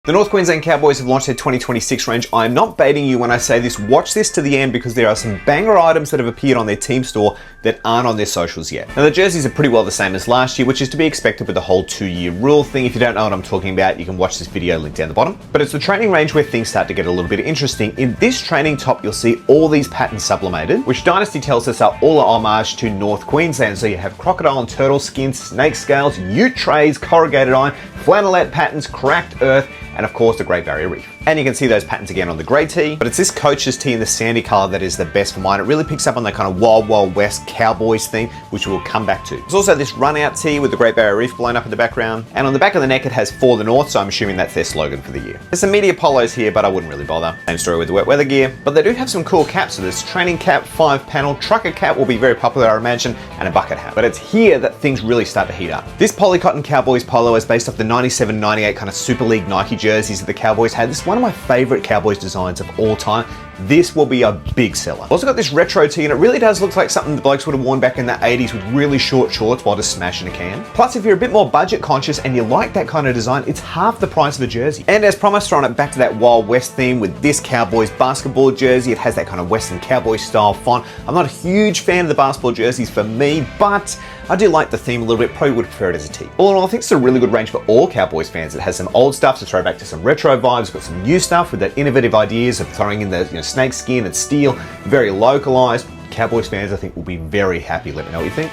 The North Queensland Cowboys have launched their 2026 range. I am not baiting you when I say this. Watch this to the end because there are some banger items that have appeared on their team store that aren't on their socials yet. Now the jerseys are pretty well the same as last year, which is to be expected with the whole 2-year rule thing. If you don't know what I'm talking about, you can watch this video linked down the bottom. But it's the training range where things start to get a little bit interesting. In this training top, you'll see all these patterns sublimated, which Dynasty tells us are all a homage to North Queensland. So you have crocodile and turtle skins, snake scales, ute trays, corrugated iron, flannelette patterns, cracked earth, and of course the Great Barrier Reef. And you can see those patterns again on the grey tee, but it's this coach's tee in the sandy colour that is the best for mine. It really picks up on that kind of Wild Wild West Cowboys theme, which we'll come back to. There's also this run out tee with the Great Barrier Reef blown up in the background, and on the back of the neck it has For the North, so I'm assuming that's their slogan for the year. There's some media polos here, but I wouldn't really bother. Same story with the wet weather gear, but they do have some cool caps. So this training cap, 5-panel, trucker cap will be very popular I imagine, and a bucket hat. But it's here that things really start to heat up. This Polycotton Cowboys polo is based off the 97-98 kind of Super League Nike jerseys that the Cowboys had. This is one of my favourite Cowboys designs of all time. This will be a big seller. Also got this retro tee, and it really does look like something the blokes would have worn back in the 80s with really short shorts while just smashing a can. Plus, if you're a bit more budget conscious and you like that kind of design, it's half the price of a jersey. And as promised, throwing it back to that Wild West theme with this Cowboys basketball jersey. It has that kind of Western Cowboy style font. I'm not a huge fan of the basketball jerseys for me, but I do like the theme a little bit. Probably would prefer it as a tee. All in all, I think it's a really good range for all Cowboys fans. It has some old stuff to throw back to some retro vibes, got some new stuff with that innovative ideas of throwing in the snake skin and steel, very localized. Cowboys fans I think will be very happy. Let me know what you think.